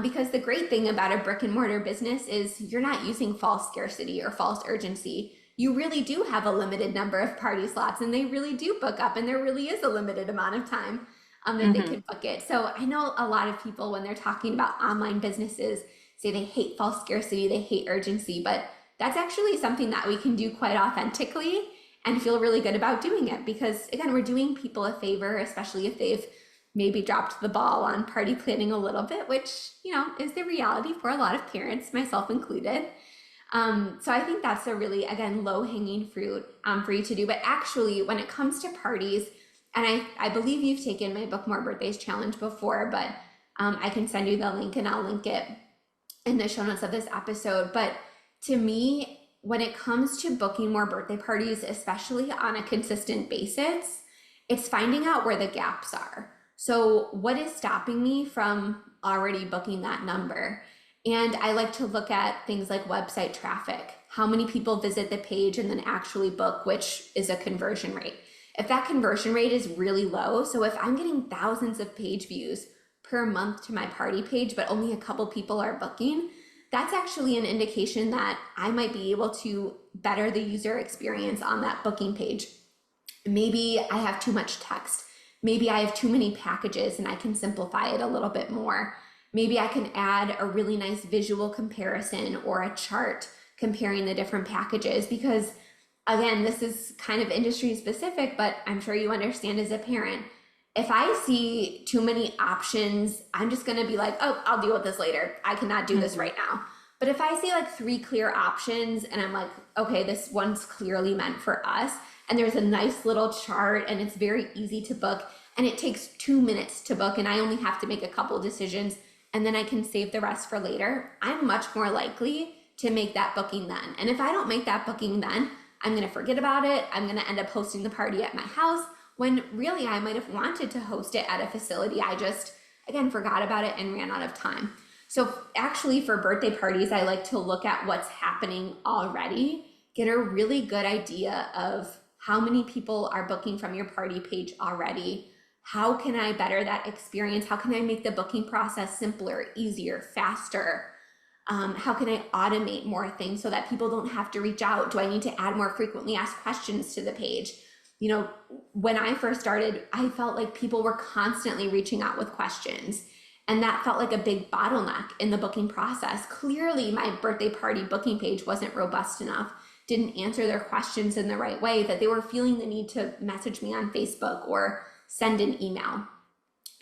Because the great thing about a brick and mortar business is you're not using false scarcity or false urgency. You really do have a limited number of party slots, and they really do book up, and there really is a limited amount of time that they can book it. So I know a lot of people, when they're talking about online businesses, say they hate false scarcity, they hate urgency, but that's actually something that we can do quite authentically and feel really good about doing it, because, again, we're doing people a favor, especially if they've maybe dropped the ball on party planning a little bit, which, is the reality for a lot of parents, myself included. So I think that's a really, again, low-hanging fruit for you to do. But actually, when it comes to parties, and I believe you've taken my Book More Birthdays challenge before, but I can send you the link, and I'll link it in the show notes of this episode. But to me, when it comes to booking more birthday parties, especially on a consistent basis, it's finding out where the gaps are. So what is stopping me from already booking that number? And I like to look at things like website traffic, how many people visit the page and then actually book, which is a conversion rate. If that conversion rate is really low, so if I'm getting thousands of page views per month to my party page, but only a couple people are booking, that's actually an indication that I might be able to better the user experience on that booking page. Maybe I have too much text. Maybe I have too many packages and I can simplify it a little bit more. Maybe I can add a really nice visual comparison or a chart comparing the different packages, because, again, this is kind of industry specific, but I'm sure you understand as a parent. If I see too many options, I'm just going to be like, oh, I'll deal with this later. I cannot do this right now. But if I see like 3 clear options and I'm like, okay, this one's clearly meant for us, and there's a nice little chart and it's very easy to book, and it takes 2 minutes to book, and I only have to make a couple decisions, and then I can save the rest for later, I'm much more likely to make that booking then. And if I don't make that booking then, I'm going to forget about it. I'm going to end up hosting the party at my house, when really I might have wanted to host it at a facility. I just, again, forgot about it and ran out of time. So actually, for birthday parties, I like to look at what's happening already, get a really good idea of how many people are booking from your party page already. How can I better that experience? How can I make the booking process simpler, easier, faster? How can I automate more things so that people don't have to reach out? Do I need to add more frequently asked questions to the page? When I first started, I felt like people were constantly reaching out with questions, and that felt like a big bottleneck in the booking process. Clearly, my birthday party booking page wasn't robust enough, didn't answer their questions in the right way, that they were feeling the need to message me on Facebook or send an email.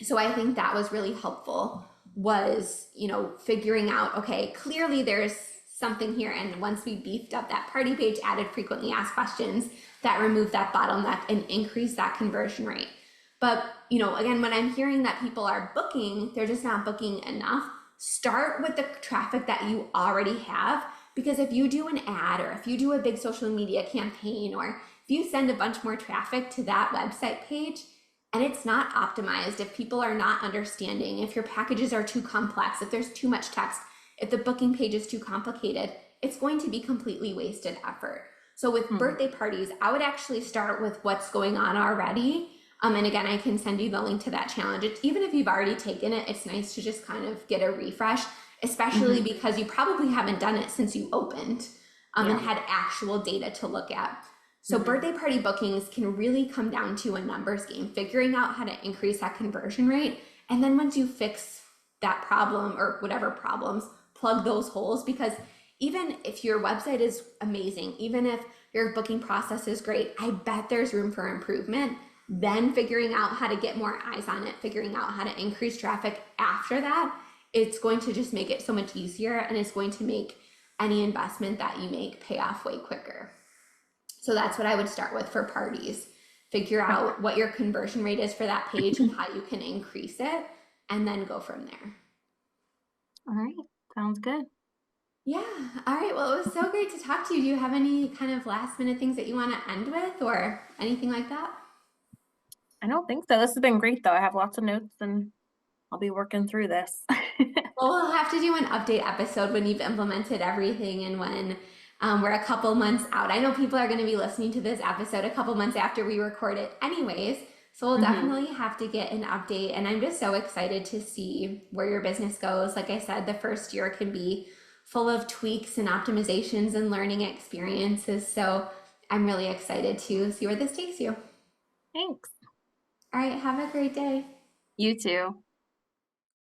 So I think that was really helpful, was, figuring out, okay, clearly there's something here. And once we beefed up that party page, added frequently asked questions, that removed that bottleneck and increased that conversion rate. But, again, when I'm hearing that people are booking, they're just not booking enough, start with the traffic that you already have. Because if you do an ad, or if you do a big social media campaign, or if you send a bunch more traffic to that website page and it's not optimized, if people are not understanding, if your packages are too complex, if there's too much text, If the booking page is too complicated, it's going to be completely wasted effort. So with birthday parties, I would actually start with what's going on already. And again, I can send you the link to that challenge. Even if you've already taken it, it's nice to just kind of get a refresh, especially because you probably haven't done it since you opened and had actual data to look at. So birthday party bookings can really come down to a numbers game, figuring out how to increase that conversion rate. And then once you fix that problem or whatever problems, plug those holes, because even if your website is amazing, even if your booking process is great, I bet there's room for improvement. Then figuring out how to get more eyes on it, figuring out how to increase traffic after that, it's going to just make it so much easier, and it's going to make any investment that you make pay off way quicker. So that's what I would start with for parties. Figure out what your conversion rate is for that page and how you can increase it, and then go from there. All right. Sounds good. Yeah. All right. Well, it was so great to talk to you. Do you have any kind of last minute things that you want to end with or anything like that? I don't think so. This has been great, though. I have lots of notes and I'll be working through this. Well, we'll have to do an update episode when you've implemented everything and when we're a couple months out. I know people are going to be listening to this episode a couple months after we record it, anyways. So we'll definitely have to get an update. And I'm just so excited to see where your business goes. Like I said, the first year can be full of tweaks and optimizations and learning experiences. So I'm really excited to see where this takes you. Thanks. All right. Have a great day. You too.